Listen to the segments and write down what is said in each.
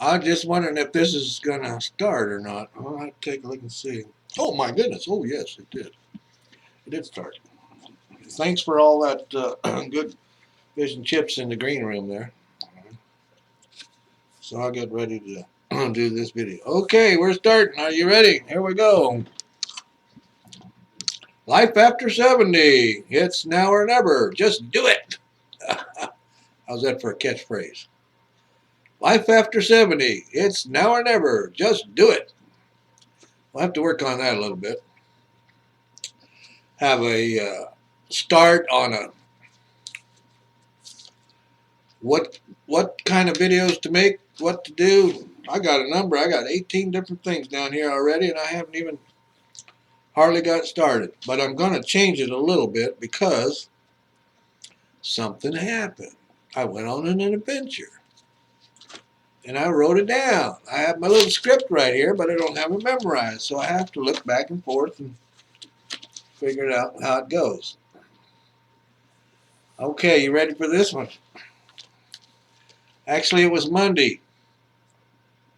I'm just wondering if this is going to start or not. I'll have to take a look and see. Oh my goodness. Oh yes, it did. It did start. Thanks for all that good fish and chips in the green room there. So I'll get ready to do this video. Okay, we're starting. Are you ready? Here we go. Life after 70. It's now or never. Just do it. How's that for a catchphrase? Life after 70. It's now or never. Just do it. We'll have to work on that a little bit. Have a start on a what kind of videos to make, what to do. I got a number. I got 18 different things down here already, and I haven't even hardly got started. But I'm going to change it a little bit because something happened. I went on an adventure. And I wrote it down. I have my little script right here, but I don't have it memorized. So I have to look back and forth and figure out how it goes. Okay, you ready for this one? Actually, it was Monday,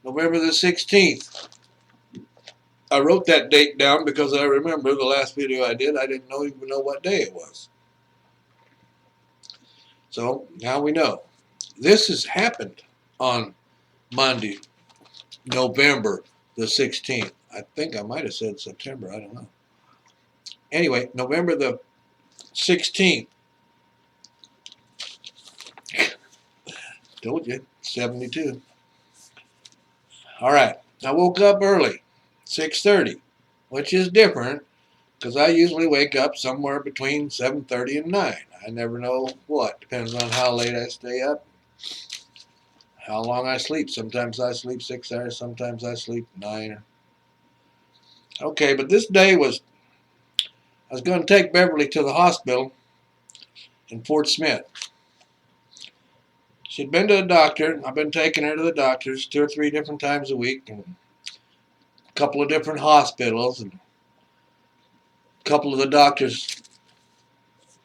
November the 16th. I wrote that date down because I remember the last video I did, I didn't even know what day it was. So now we know. This has happened on Monday, November the 16th. I think I might have said September. I don't know. Anyway, November the 16th. Told you, 72. All right. I woke up early, 6:30, which is different because I usually wake up somewhere between 7:30 and 9. I never know what. Depends on how late I stay up, how long I sleep. Sometimes I sleep 6 hours, sometimes I sleep 9. Okay, but this day I was going to take Beverly to the hospital in Fort Smith. She'd been to the doctor. I've been taking her to the doctors 2 or 3 different times a week, and a couple of different hospitals, and a couple of the doctors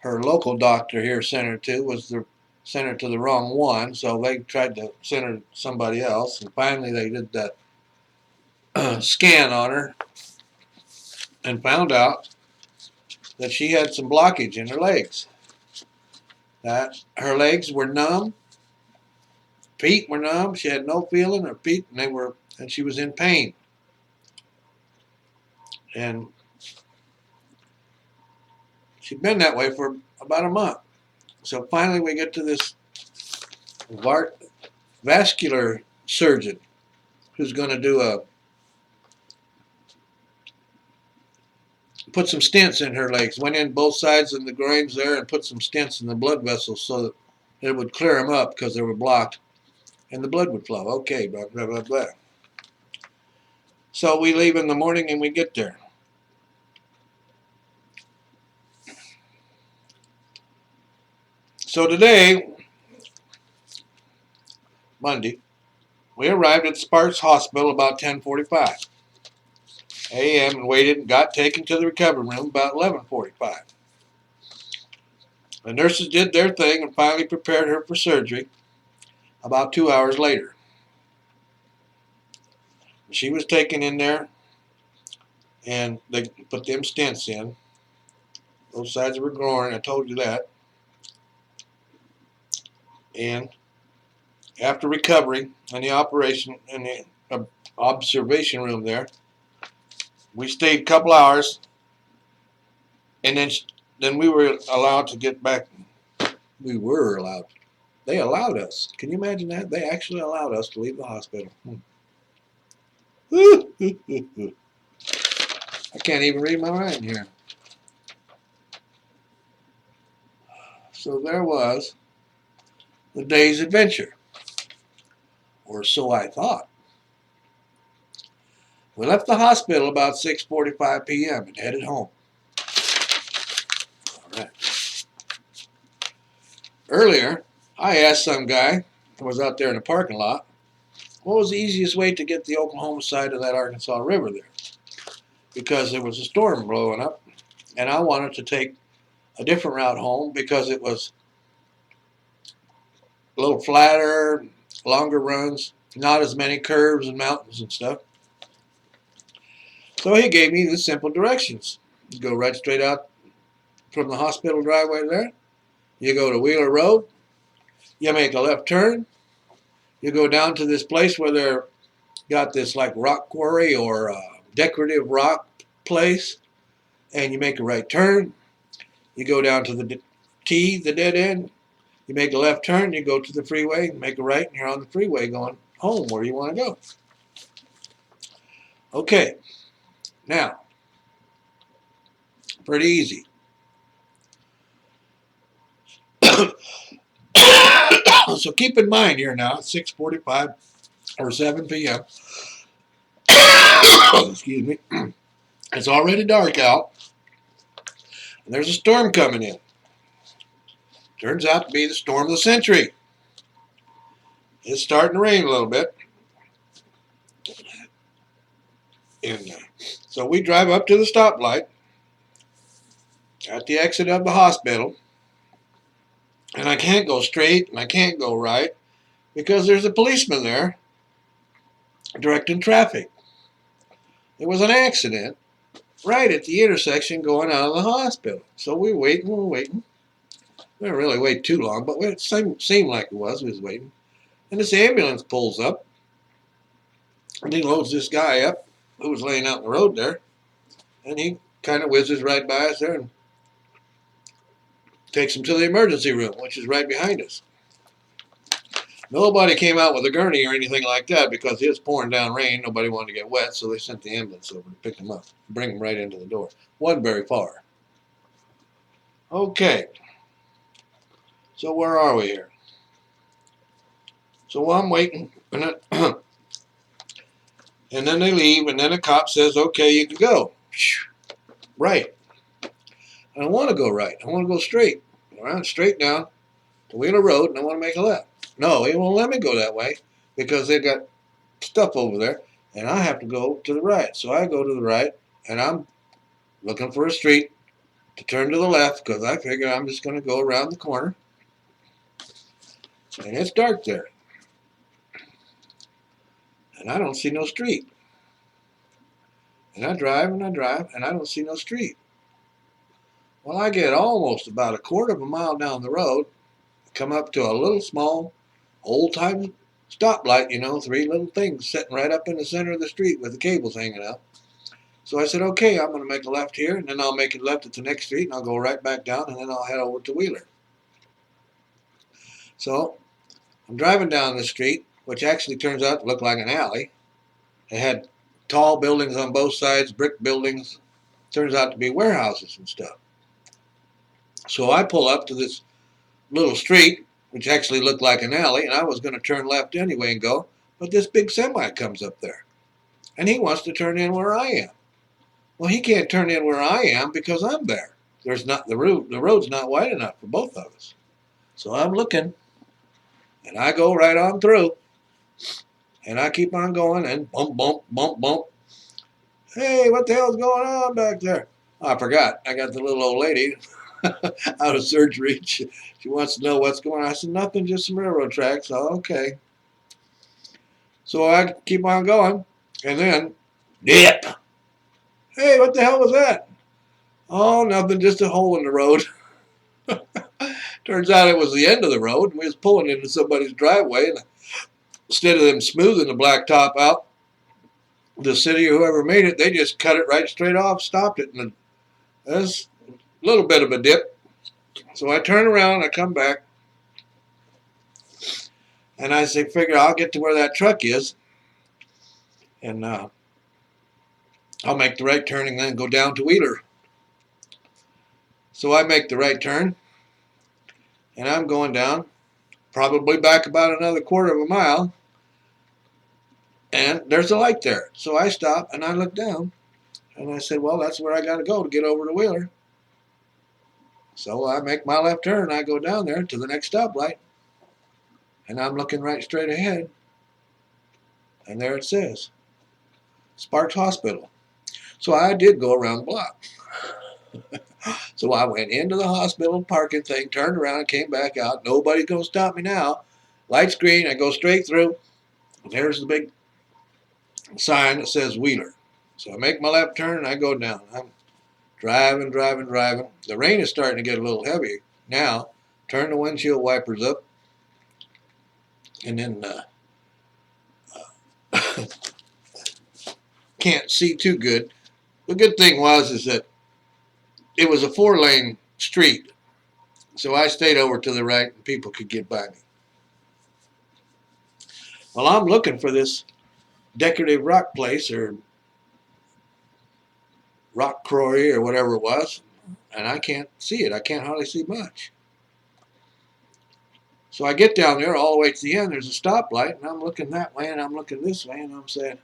her local doctor here sent her to sent her to the wrong one, so they tried to send her to somebody else, and finally they did that scan on her and found out that she had some blockage in her legs. That her legs were numb, feet were numb. She had no feeling. Her feet, and she was in pain. And she'd been that way for about a month. So finally we get to this vascular surgeon who's going to put some stents in her legs. Went in both sides of the groins there and put some stents in the blood vessels so that it would clear them up because they were blocked and the blood would flow. Okay, blah, blah, blah, blah. So we leave in the morning and we get there. So today, Monday, we arrived at Sparks Hospital about 10:45 a.m. and waited and got taken to the recovery room about 11:45. The nurses did their thing and finally prepared her for surgery about 2 hours later. She was taken in there and they put them stents in. Both sides of her groin, I told you that. And after recovery and the operation in the observation room there, we stayed a couple hours, and then we were allowed to get back. We were allowed. They allowed us. Can you imagine that? They actually allowed us to leave the hospital. I can't even read my writing here. So there was the day's adventure, or so I thought. We left the hospital about 6:45 p.m. and headed home. All right. Earlier, I asked some guy who was out there in the parking lot, what was the easiest way to get the Oklahoma side of that Arkansas River there? Because there was a storm blowing up, and I wanted to take a different route home because it was a little flatter, longer runs, not as many curves and mountains and stuff. So he gave me the simple directions. You go right straight out from the hospital driveway there. You go to Wheeler Road. You make a left turn. You go down to this place where they're got this like rock quarry or decorative rock place, and you make a right turn. You go down to the the dead end. You make a left turn. You go to the freeway, make a right, and you're on the freeway going home where you want to go. Okay, now, pretty easy. So keep in mind here now, it's 6:45 or 7 p.m. Excuse me. It's already dark out, and there's a storm coming in. Turns out to be the storm of the century. It's starting to rain a little bit. And so we drive up to the stoplight at the exit of the hospital, and I can't go straight and I can't go right because there's a policeman there directing traffic. There was an accident right at the intersection going out of the hospital. So we're waiting. We didn't really wait too long, but it seemed like it was. We was waiting. And this ambulance pulls up, and he loads this guy up who was laying out in the road there, and he kind of whizzes right by us there and takes him to the emergency room, which is right behind us. Nobody came out with a gurney or anything like that because it was pouring down rain. Nobody wanted to get wet, so they sent the ambulance over to pick him up, bring him right into the door. Wasn't very far. Okay. So where are we here? So I'm waiting, and then they leave, and then a cop says, okay, you can go. Right. I don't want to go right. I want to go straight. Around straight down to Wheeler Road, and I want to make a left. No, he won't let me go that way because they've got stuff over there, and I have to go to the right. So I go to the right, and I'm looking for a street to turn to the left because I figure I'm just going to go around the corner. And it's dark there. And I don't see no street. And I drive, and I don't see no street. Well, I get almost about a quarter of a mile down the road, come up to a little small, old-time stoplight, you know, 3 little things sitting right up in the center of the street with the cables hanging out. So I said, okay, I'm going to make a left here, and then I'll make a left at the next street, and I'll go right back down, and then I'll head over to Wheeler. So I'm driving down the street, which actually turns out to look like an alley. It had tall buildings on both sides, brick buildings. Turns out to be warehouses and stuff. So I pull up to this little street, which actually looked like an alley, and I was going to turn left anyway and go, but this big semi comes up there, and he wants to turn in where I am. Well, he can't turn in where I am because I'm there. There's not the road's not wide enough for both of us. So I'm looking, and I go right on through, and I keep on going, and bump, bump, bump, bump. Hey, what the hell's going on back there? Oh, I forgot. I got the little old lady out of surgery. She wants to know what's going on. I said, nothing, just some railroad tracks. Oh, okay. So I keep on going, and then, dip. Hey, what the hell was that? Oh, nothing, just a hole in the road. Turns out it was the end of the road, and we was pulling into somebody's driveway, and instead of them smoothing the blacktop out, the city or whoever made it, they just cut it right straight off, stopped it, and there's a little bit of a dip. So I turn around, I come back, and I say, figure I'll get to where that truck is, and I'll make the right turn and then go down to Wheeler. So I make the right turn, and I'm going down, probably back about another quarter of a mile, and there's a light there. So I stop, and I look down, and I said, well, that's where I got to go to get over to Wheeler. So I make my left turn, I go down there to the next stoplight, and I'm looking right straight ahead, and there it says, Sparks Hospital. So I did go around the block. So I went into the hospital parking thing, turned around, and came back out. Nobody's going to stop me now. Light's green, I go straight through, There's the big sign that says Wheeler. So I make my left turn and I go down. I'm driving. The rain is starting to get a little heavy now. Turn the windshield wipers up, and then can't see too good. The good thing is that it was a 4-lane street, so I stayed over to the right and people could get by me. Well, I'm looking for this decorative rock place or rock quarry or whatever it was, and I can't see it. I can't hardly see much. So I get down there all the way to the end. There's a stoplight, and I'm looking that way, and I'm looking this way, and I'm saying,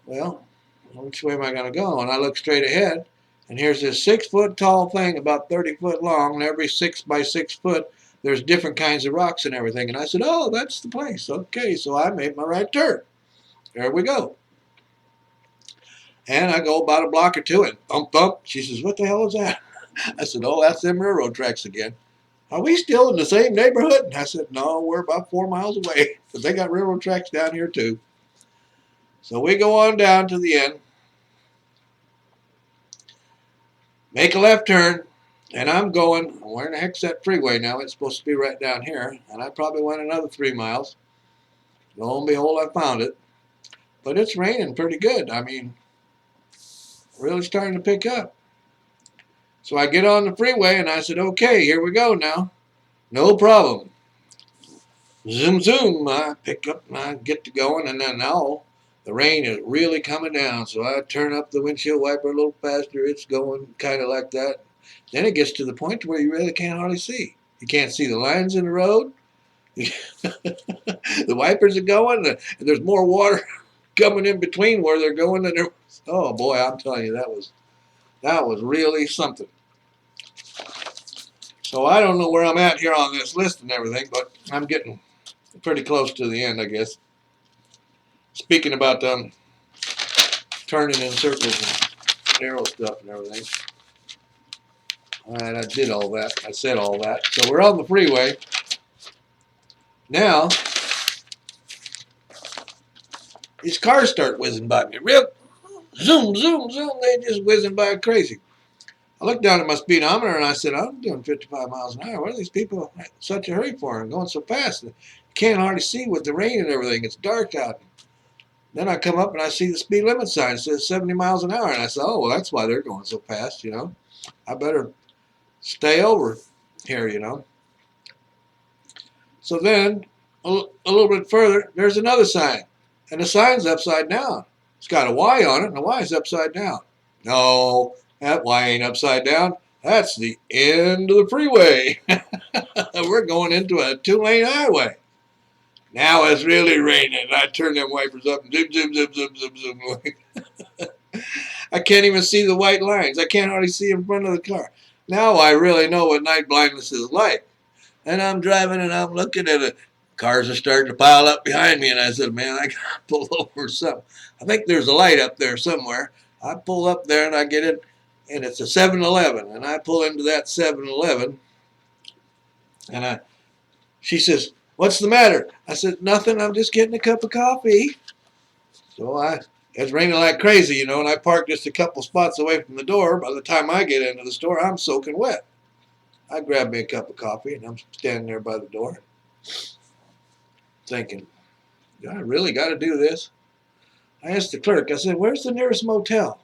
well, which way am I going to go? And I look straight ahead, and here's this 6-foot tall thing about 30 foot long, and every 6 by 6 foot, there's different kinds of rocks and everything. And I said, oh, that's the place. Okay, so I made my right turn. There we go. And I go about a block or two, and thump, thump. She says, what the hell is that? I said, oh, that's them railroad tracks again. Are we still in the same neighborhood? And I said, no, we're about 4 miles away. But they got railroad tracks down here, too. So we go on down to the end. Make a left turn. And I'm going, where in the heck's that freeway now? It's supposed to be right down here. And I probably went another 3 miles. Lo and behold, I found it. But it's raining pretty good. I mean, really starting to pick up. So I get on the freeway and I said, okay, here we go now. No problem. Zoom, zoom. I pick up and I get to going, and then now the rain is really coming down. So I turn up the windshield wiper a little faster. It's going kind of like that. Then it gets to the point where you really can't hardly see. You can't see the lines in the road. The wipers are going, and there's more water coming in between where they're going than there was. Oh boy, I'm telling you, that was really something. So I don't know where I'm at here on this list and everything, but I'm getting pretty close to the end, I guess. Speaking about turning in circles and narrow stuff and everything. All right, I did all that. I said all that. So we're on the freeway. Now, these cars start whizzing by me. Real zoom, zoom, zoom. They just whizzing by crazy. I looked down at my speedometer and I said, I'm doing 55 miles an hour. What are these people in such a hurry for? And going so fast. You can't hardly see with the rain and everything. It's dark out. Then I come up and I see the speed limit sign. It says 70 miles an hour. And I said, oh, well, that's why they're going so fast, you know. I better stay over here, you know. So then, a little bit further, there's another sign. And the sign's upside down. It's got a Y on it, and the Y is upside down. No, that Y ain't upside down. That's the end of the freeway. We're going into a 2-lane highway. Now it's really raining. I turn them wipers up and zoom, zoom, zoom, zoom, zoom, zoom. I can't even see the white lines. I can't hardly see in front of the car. Now I really know what night blindness is like. And I'm driving and I'm looking at it. Cars are starting to pile up behind me. And I said, man, I got to pull over something. I think there's a light up there somewhere. I pull up there and I get in. And it's a 7-Eleven. And I pull into that 7-Eleven. And she says, what's the matter? I said, nothing. I'm just getting a cup of coffee. So it's raining like crazy, you know. And I parked just a couple spots away from the door. By the time I get into the store, I'm soaking wet. I grabbed me a cup of coffee, and I'm standing there by the door thinking, do I really got to do this? I asked the clerk, I said, where's the nearest motel?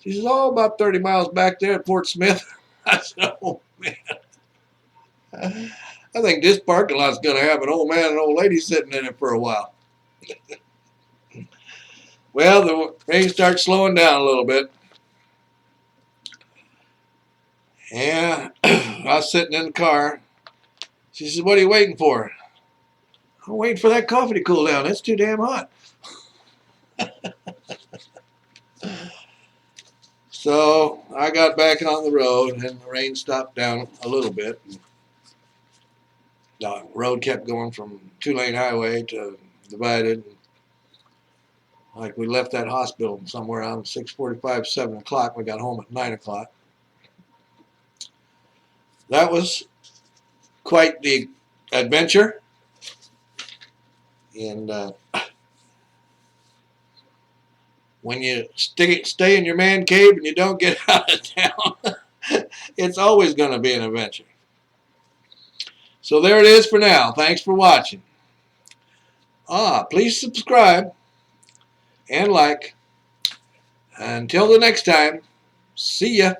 She says, oh, about 30 miles back there at Fort Smith. I said, oh, man. I think this parking lot's going to have an old man and old lady sitting in it for a while. Well, the rain starts slowing down a little bit. Yeah, I was sitting in the car. She says, what are you waiting for? I'm waiting for that coffee to cool down. It's too damn hot. So I got back on the road, and the rain stopped down a little bit. The road kept going from 2-lane highway to divided. Like we left that hospital somewhere around 6:45, 7 o'clock. We got home at 9 o'clock. That was quite the adventure. And when you stay in your man cave and you don't get out of town, it's always going to be an adventure. So there it is for now. Thanks for watching. Please subscribe and like. Until the next time, see ya.